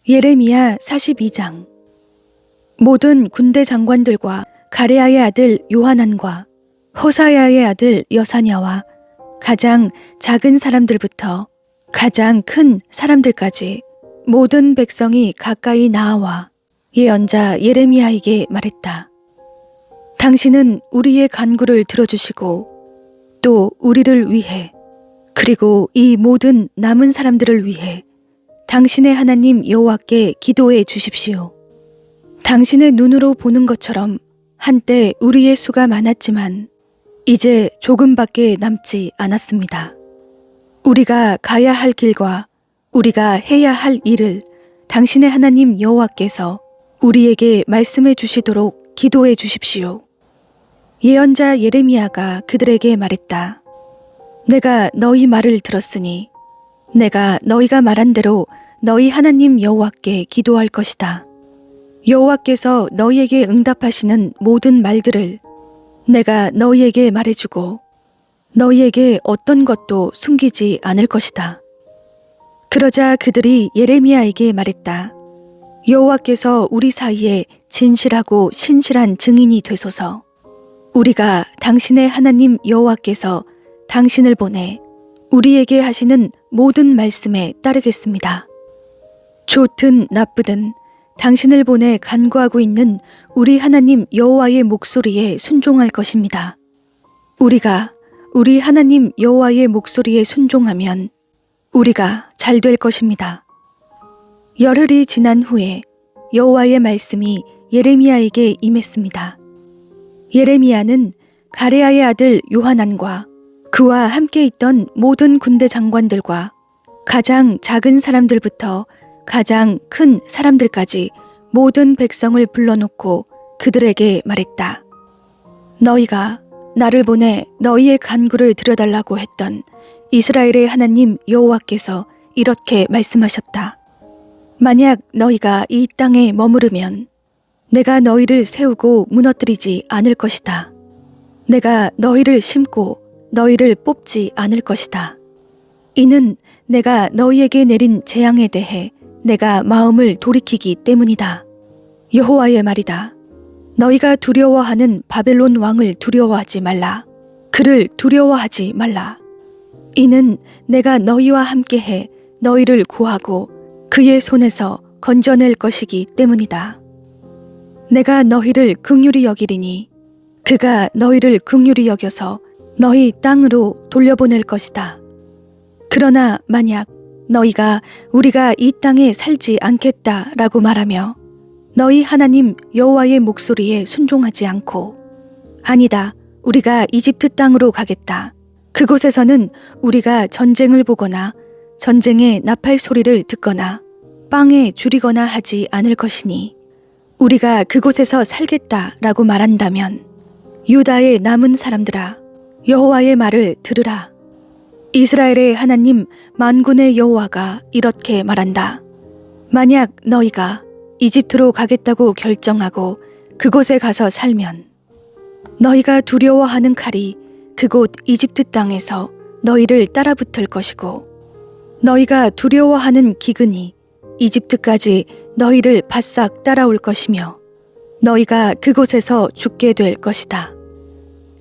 예레미야 42장. 모든 군대 장관들과 가레아의 아들 요하난과 호사야의 아들 여사냐와 가장 작은 사람들부터 가장 큰 사람들까지 모든 백성이 가까이 나아와 예언자 예레미야에게 말했다. 당신은 우리의 간구를 들어주시고 또 우리를 위해 그리고 이 모든 남은 사람들을 위해 당신의 하나님 여호와께 기도해 주십시오. 당신의 눈으로 보는 것처럼 한때 우리의 수가 많았지만 이제 조금밖에 남지 않았습니다. 우리가 가야 할 길과 우리가 해야 할 일을 당신의 하나님 여호와께서 우리에게 말씀해 주시도록 기도해 주십시오. 예언자 예레미야가 그들에게 말했다. 내가 너희 말을 들었으니 내가 너희가 말한 대로 너희 하나님 여호와께 기도할 것이다. 여호와께서 너희에게 응답하시는 모든 말들을 내가 너희에게 말해주고 너희에게 어떤 것도 숨기지 않을 것이다. 그러자 그들이 예레미야에게 말했다. 여호와께서 우리 사이에 진실하고 신실한 증인이 되소서. 우리가 당신의 하나님 여호와께서 당신을 보내 우리에게 하시는 모든 말씀에 따르겠습니다. 좋든 나쁘든 당신을 보내 간구하고 있는 우리 하나님 여호와의 목소리에 순종할 것입니다. 우리가 우리 하나님 여호와의 목소리에 순종하면 우리가 잘 될 것입니다. 열흘이 지난 후에 여호와의 말씀이 예레미야에게 임했습니다. 예레미야는 가레아의 아들 요하난과 그와 함께 있던 모든 군대 장관들과 가장 작은 사람들부터 가장 큰 사람들까지 모든 백성을 불러놓고 그들에게 말했다. 너희가 나를 보내 너희의 간구를 들여달라고 했던 이스라엘의 하나님 여호와께서 이렇게 말씀하셨다. 만약 너희가 이 땅에 머무르면 내가 너희를 세우고 무너뜨리지 않을 것이다. 내가 너희를 심고 너희를 뽑지 않을 것이다. 이는 내가 너희에게 내린 재앙에 대해 내가 마음을 돌이키기 때문이다. 여호와의 말이다. 너희가 두려워하는 바벨론 왕을 두려워하지 말라. 그를 두려워하지 말라. 이는 내가 너희와 함께해 너희를 구하고 그의 손에서 건져낼 것이기 때문이다. 내가 너희를 긍휼히 여기리니 그가 너희를 긍휼히 여겨서 너희 땅으로 돌려보낼 것이다. 그러나 만약 너희가 우리가 이 땅에 살지 않겠다라고 말하며 너희 하나님 여호와의 목소리에 순종하지 않고 아니다, 우리가 이집트 땅으로 가겠다. 그곳에서는 우리가 전쟁을 보거나 전쟁의 나팔 소리를 듣거나 빵에 줄이거나 하지 않을 것이니 우리가 그곳에서 살겠다라고 말한다면 유다의 남은 사람들아, 여호와의 말을 들으라. 이스라엘의 하나님 만군의 여호와가 이렇게 말한다. 만약 너희가 이집트로 가겠다고 결정하고 그곳에 가서 살면 너희가 두려워하는 칼이 그곳 이집트 땅에서 너희를 따라붙을 것이고 너희가 두려워하는 기근이 이집트까지 너희를 바싹 따라올 것이며 너희가 그곳에서 죽게 될 것이다.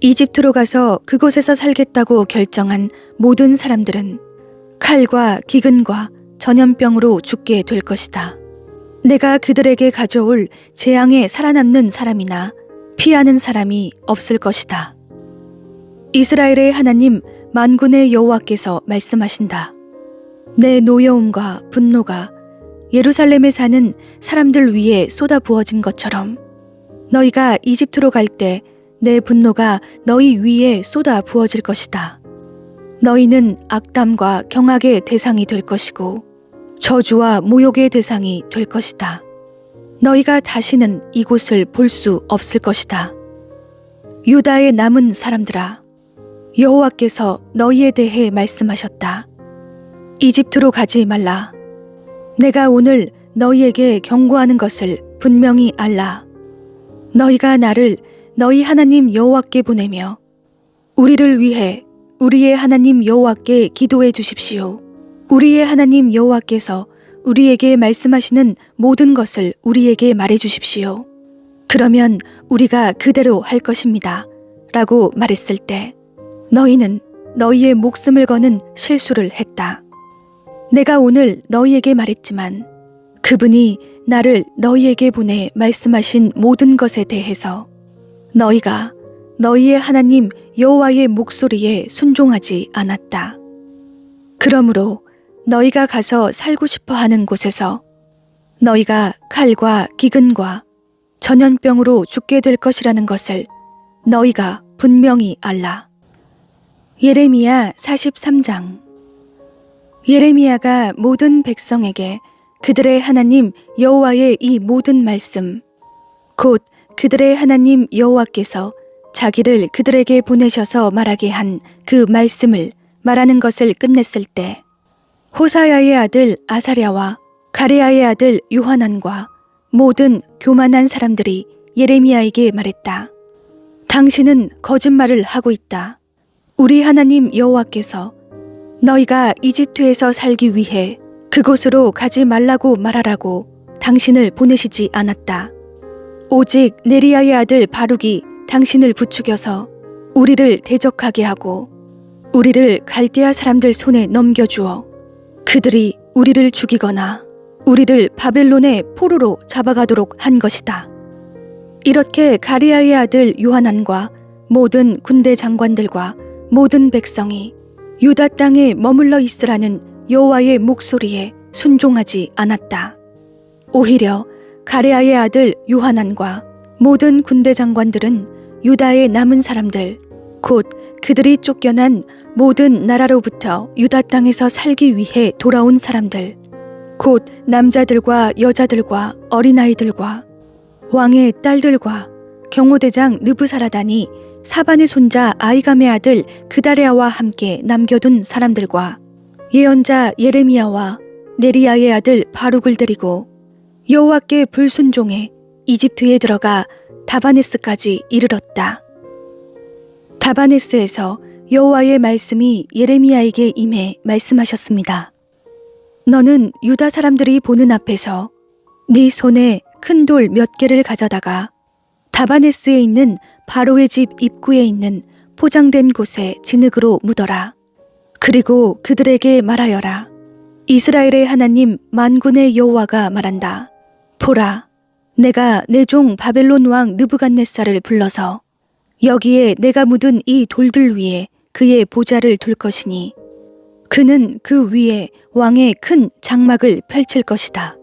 이집트로 가서 그곳에서 살겠다고 결정한 모든 사람들은 칼과 기근과 전염병으로 죽게 될 것이다. 내가 그들에게 가져올 재앙에 살아남는 사람이나 피하는 사람이 없을 것이다. 이스라엘의 하나님 만군의 여호와께서 말씀하신다. 내 노여움과 분노가 예루살렘에 사는 사람들 위에 쏟아 부어진 것처럼 너희가 이집트로 갈 때 내 분노가 너희 위에 쏟아 부어질 것이다. 너희는 악담과 경악의 대상이 될 것이고 저주와 모욕의 대상이 될 것이다. 너희가 다시는 이곳을 볼 수 없을 것이다. 유다의 남은 사람들아, 여호와께서 너희에 대해 말씀하셨다. 이집트로 가지 말라. 내가 오늘 너희에게 경고하는 것을 분명히 알라. 너희가 나를 너희 하나님 여호와께 보내며 우리를 위해 우리의 하나님 여호와께 기도해 주십시오. 우리의 하나님 여호와께서 우리에게 말씀하시는 모든 것을 우리에게 말해 주십시오. 그러면 우리가 그대로 할 것입니다. 라고 말했을 때 너희는 너희의 목숨을 거는 실수를 했다. 내가 오늘 너희에게 말했지만 그분이 나를 너희에게 보내 말씀하신 모든 것에 대해서 너희가 너희의 하나님 여호와의 목소리에 순종하지 않았다. 그러므로 너희가 가서 살고 싶어 하는 곳에서 너희가 칼과 기근과 전염병으로 죽게 될 것이라는 것을 너희가 분명히 알라. 예레미야 43장. 예레미야가 모든 백성에게 그들의 하나님 여호와의 이 모든 말씀, 곧 그들의 하나님 여호와께서 자기를 그들에게 보내셔서 말하게 한 그 말씀을 말하는 것을 끝냈을 때 호사야의 아들 아사랴와 가레야의 아들 요하난과 모든 교만한 사람들이 예레미야에게 말했다. 당신은 거짓말을 하고 있다. 우리 하나님 여호와께서 너희가 이집트에서 살기 위해 그곳으로 가지 말라고 말하라고 당신을 보내시지 않았다. 오직 네리야의 아들 바룩이 당신을 부추겨서 우리를 대적하게 하고 우리를 갈대아 사람들 손에 넘겨주어 그들이 우리를 죽이거나 우리를 바벨론의 포로로 잡아가도록 한 것이다. 이렇게 가레야의 아들 요하난과 모든 군대 장관들과 모든 백성이 유다 땅에 머물러 있으라는 여호와의 목소리에 순종하지 않았다. 오히려 가레야의 아들 요하난과 모든 군대 장관들은 유다의 남은 사람들, 곧 그들이 쫓겨난 모든 나라로부터 유다 땅에서 살기 위해 돌아온 사람들, 곧 남자들과 여자들과 어린아이들과 왕의 딸들과 경호대장 느부사라단이 사반의 손자 아이감의 아들 그다레아와 함께 남겨둔 사람들과 예언자 예레미야와 네리야의 아들 바룩을 데리고 여호와께 불순종해 이집트에 들어가 다바네스까지 이르렀다. 다바네스에서 여호와의 말씀이 예레미야에게 임해 말씀하셨습니다. 너는 유다 사람들이 보는 앞에서 네 손에 큰 돌 몇 개를 가져다가 다바네스에 있는 바로의 집 입구에 있는 포장된 곳에 진흙으로 묻어라. 그리고 그들에게 말하여라. 이스라엘의 하나님 만군의 여호와가 말한다. 보라, 내가 내 종 바벨론 왕 느부갓네살을 불러서 여기에 내가 묻은 이 돌들 위에 그의 보좌를 둘 것이니 그는 그 위에 왕의 큰 장막을 펼칠 것이다.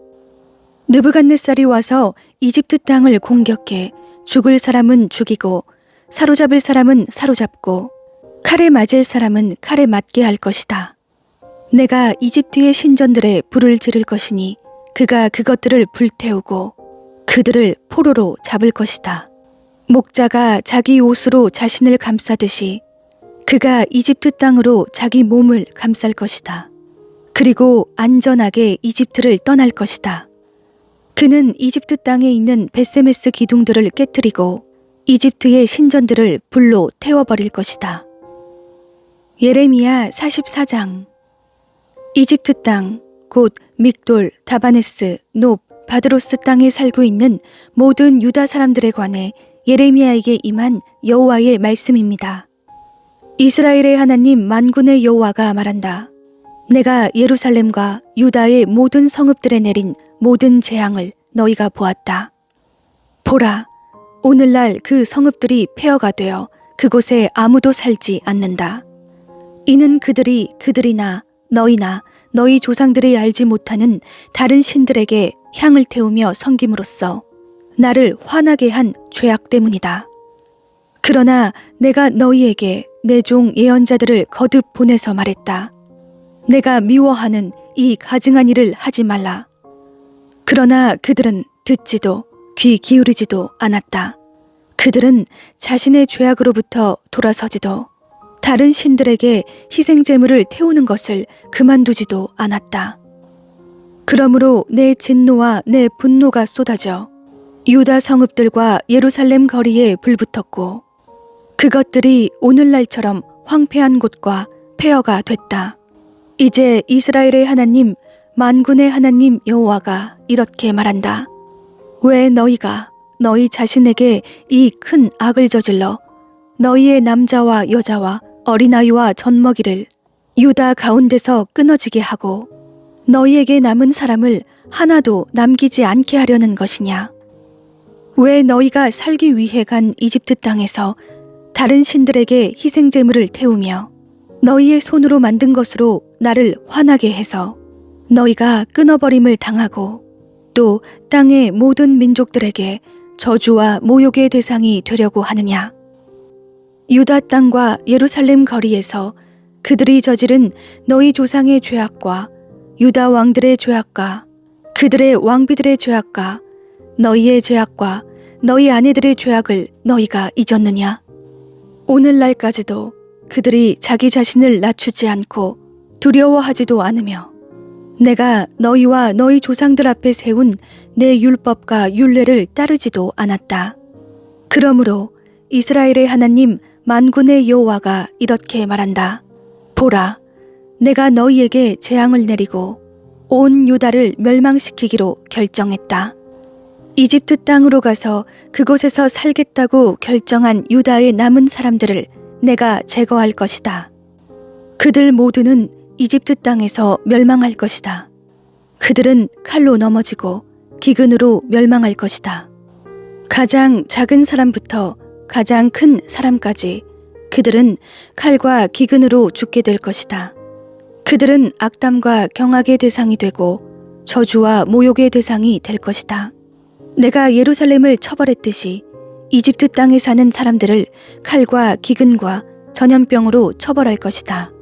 느부갓네살이 와서 이집트 땅을 공격해 죽을 사람은 죽이고 사로잡을 사람은 사로잡고 칼에 맞을 사람은 칼에 맞게 할 것이다. 내가 이집트의 신전들에 불을 지를 것이니 그가 그것들을 불태우고 그들을 포로로 잡을 것이다. 목자가 자기 옷으로 자신을 감싸듯이 그가 이집트 땅으로 자기 몸을 감쌀 것이다. 그리고 안전하게 이집트를 떠날 것이다. 그는 이집트 땅에 있는 베세메스 기둥들을 깨뜨리고 이집트의 신전들을 불로 태워버릴 것이다. 예레미야 44장. 이집트 땅, 곧 믹돌, 다바네스, 높, 바드로스 땅에 살고 있는 모든 유다 사람들에 관해 예레미야에게 임한 여호와의 말씀입니다. 이스라엘의 하나님 만군의 여호와가 말한다. 내가 예루살렘과 유다의 모든 성읍들에 내린 모든 재앙을 너희가 보았다. 보라, 오늘날 그 성읍들이 폐허가 되어 그곳에 아무도 살지 않는다. 이는 그들이나 너희나 너희 조상들이 알지 못하는 다른 신들에게 향을 태우며 섬김으로써 나를 화나게 한 죄악 때문이다. 그러나 내가 너희에게 내 종 예언자들을 거듭 보내서 말했다. 내가 미워하는 이 가증한 일을 하지 말라. 그러나 그들은 듣지도 귀 기울이지도 않았다. 그들은 자신의 죄악으로부터 돌아서지도 다른 신들에게 희생제물을 태우는 것을 그만두지도 않았다. 그러므로 내 진노와 내 분노가 쏟아져 유다 성읍들과 예루살렘 거리에 불붙었고 그것들이 오늘날처럼 황폐한 곳과 폐허가 됐다. 이제 이스라엘의 하나님 만군의 하나님 여호와가 이렇게 말한다. 왜 너희가 너희 자신에게 이 큰 악을 저질러 너희의 남자와 여자와 어린아이와 젖먹이를 유다 가운데서 끊어지게 하고 너희에게 남은 사람을 하나도 남기지 않게 하려는 것이냐? 왜 너희가 살기 위해 간 이집트 땅에서 다른 신들에게 희생제물을 태우며 너희의 손으로 만든 것으로 나를 화나게 해서 너희가 끊어버림을 당하고 또 땅의 모든 민족들에게 저주와 모욕의 대상이 되려고 하느냐? 유다 땅과 예루살렘 거리에서 그들이 저지른 너희 조상의 죄악과 유다 왕들의 죄악과 그들의 왕비들의 죄악과 너희의 죄악과 너희 아내들의 죄악을 너희가 잊었느냐? 오늘날까지도 그들이 자기 자신을 낮추지 않고 두려워하지도 않으며 내가 너희와 너희 조상들 앞에 세운 내 율법과 율례를 따르지도 않았다. 그러므로 이스라엘의 하나님 만군의 여호와가 이렇게 말한다. 보라, 내가 너희에게 재앙을 내리고 온 유다를 멸망시키기로 결정했다. 이집트 땅으로 가서 그곳에서 살겠다고 결정한 유다의 남은 사람들을 내가 제거할 것이다. 그들 모두는 이집트 땅에서 멸망할 것이다. 그들은 칼로 넘어지고 기근으로 멸망할 것이다. 가장 작은 사람부터 가장 큰 사람까지 그들은 칼과 기근으로 죽게 될 것이다. 그들은 악담과 경악의 대상이 되고 저주와 모욕의 대상이 될 것이다. 내가 예루살렘을 처벌했듯이 이집트 땅에 사는 사람들을 칼과 기근과 전염병으로 처벌할 것이다.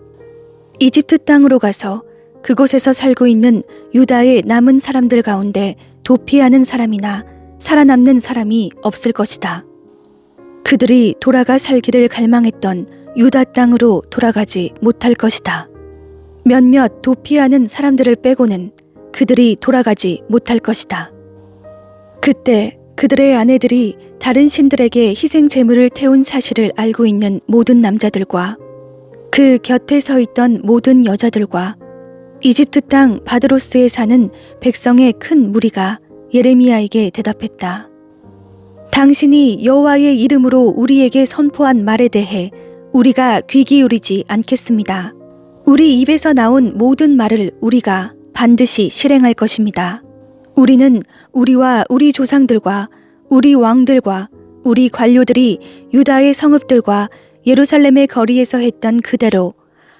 이집트 땅으로 가서 그곳에서 살고 있는 유다의 남은 사람들 가운데 도피하는 사람이나 살아남는 사람이 없을 것이다. 그들이 돌아가 살기를 갈망했던 유다 땅으로 돌아가지 못할 것이다. 몇몇 도피하는 사람들을 빼고는 그들이 돌아가지 못할 것이다. 그때 그들의 아내들이 다른 신들에게 희생 제물을 태운 사실을 알고 있는 모든 남자들과 그 곁에 서 있던 모든 여자들과 이집트 땅 바드로스에 사는 백성의 큰 무리가 예레미야에게 대답했다. 당신이 여호와의 이름으로 우리에게 선포한 말에 대해 우리가 귀 기울이지 않겠습니다. 우리 입에서 나온 모든 말을 우리가 반드시 실행할 것입니다. 우리는 우리와 우리 조상들과 우리 왕들과 우리 관료들이 유다의 성읍들과 예루살렘의 거리에서 했던 그대로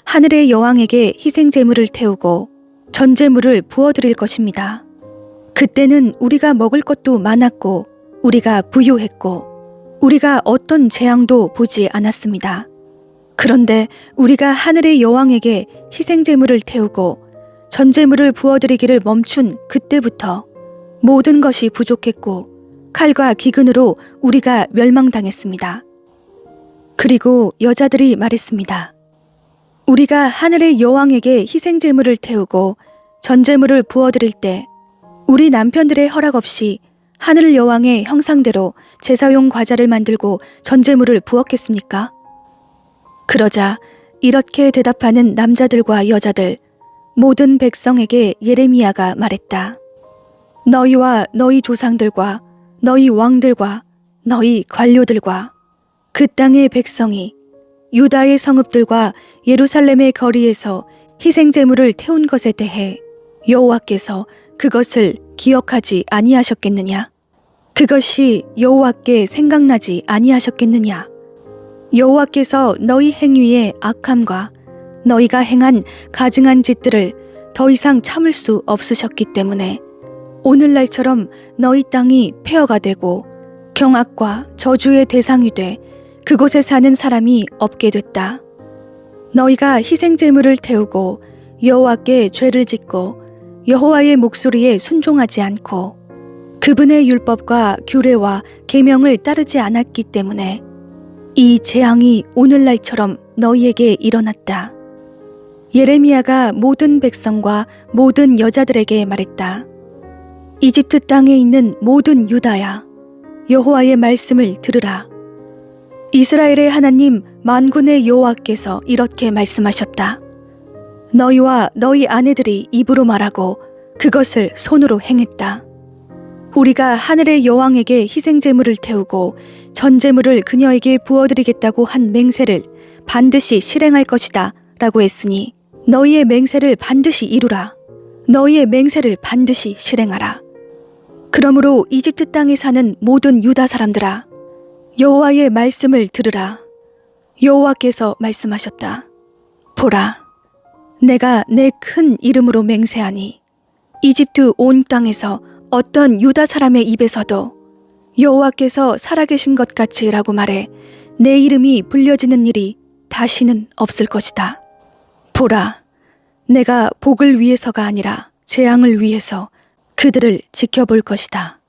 하늘의 여왕에게 희생제물을 태우고 전제물을 부어드릴 것입니다. 그때는 우리가 먹을 것도 많았고 우리가 부유했고 우리가 어떤 재앙도 보지 않았습니다. 그런데 우리가 하늘의 여왕에게 희생제물을 태우고 전제물을 부어드리기를 멈춘 그때부터 모든 것이 부족했고 칼과 기근으로 우리가 멸망당했습니다. 그리고 여자들이 말했습니다. 우리가 하늘의 여왕에게 희생제물을 태우고 전제물을 부어드릴 때 우리 남편들의 허락 없이 하늘 여왕의 형상대로 제사용 과자를 만들고 전제물을 부었겠습니까? 그러자 이렇게 대답하는 남자들과 여자들 모든 백성에게 예레미야가 말했다. 너희와 너희 조상들과 너희 왕들과 너희 관료들과 그 땅의 백성이 유다의 성읍들과 예루살렘의 거리에서 희생제물을 태운 것에 대해 여호와께서 그것을 기억하지 아니하셨겠느냐? 그것이 여호와께 생각나지 아니하셨겠느냐? 여호와께서 너희 행위의 악함과 너희가 행한 가증한 짓들을 더 이상 참을 수 없으셨기 때문에 오늘날처럼 너희 땅이 폐허가 되고 경악과 저주의 대상이 돼 그곳에 사는 사람이 없게 됐다. 너희가 희생제물을 태우고 여호와께 죄를 짓고 여호와의 목소리에 순종하지 않고 그분의 율법과 규례와 계명을 따르지 않았기 때문에 이 재앙이 오늘날처럼 너희에게 일어났다. 예레미야가 모든 백성과 모든 여자들에게 말했다. 이집트 땅에 있는 모든 유다야, 여호와의 말씀을 들으라. 이스라엘의 하나님 만군의 여호와께서 이렇게 말씀하셨다. 너희와 너희 아내들이 입으로 말하고 그것을 손으로 행했다. 우리가 하늘의 여왕에게 희생제물을 태우고 전제물을 그녀에게 부어드리겠다고 한 맹세를 반드시 실행할 것이다 라고 했으니 너희의 맹세를 반드시 이루라. 너희의 맹세를 반드시 실행하라. 그러므로 이집트 땅에 사는 모든 유다 사람들아, 여호와의 말씀을 들으라. 여호와께서 말씀하셨다. 보라, 내가 내 큰 이름으로 맹세하니 이집트 온 땅에서 어떤 유다 사람의 입에서도 여호와께서 살아계신 것 같이 라고 말해 내 이름이 불려지는 일이 다시는 없을 것이다. 보라, 내가 복을 위해서가 아니라 재앙을 위해서 그들을 지켜볼 것이다.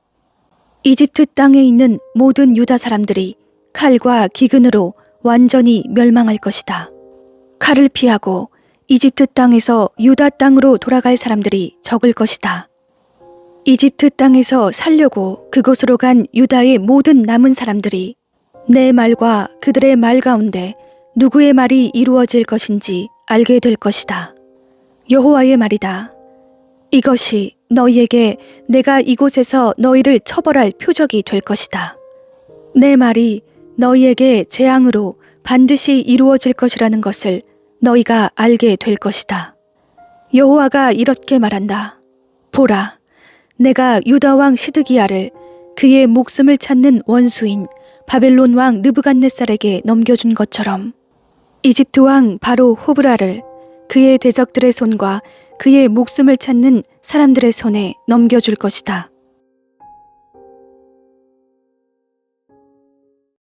이집트 땅에 있는 모든 유다 사람들이 칼과 기근으로 완전히 멸망할 것이다. 칼을 피하고 이집트 땅에서 유다 땅으로 돌아갈 사람들이 적을 것이다. 이집트 땅에서 살려고 그곳으로 간 유다의 모든 남은 사람들이 내 말과 그들의 말 가운데 누구의 말이 이루어질 것인지 알게 될 것이다. 여호와의 말이다. 이것이 너희에게 내가 이곳에서 너희를 처벌할 표적이 될 것이다. 내 말이 너희에게 재앙으로 반드시 이루어질 것이라는 것을 너희가 알게 될 것이다. 여호와가 이렇게 말한다. 보라, 내가 유다 왕 시드기야를 그의 목숨을 찾는 원수인 바벨론 왕 느부갓네살에게 넘겨준 것처럼 이집트 왕 바로 호브라를 그의 대적들의 손과 그의 목숨을 찾는 사람들의 손에 넘겨줄 것이다.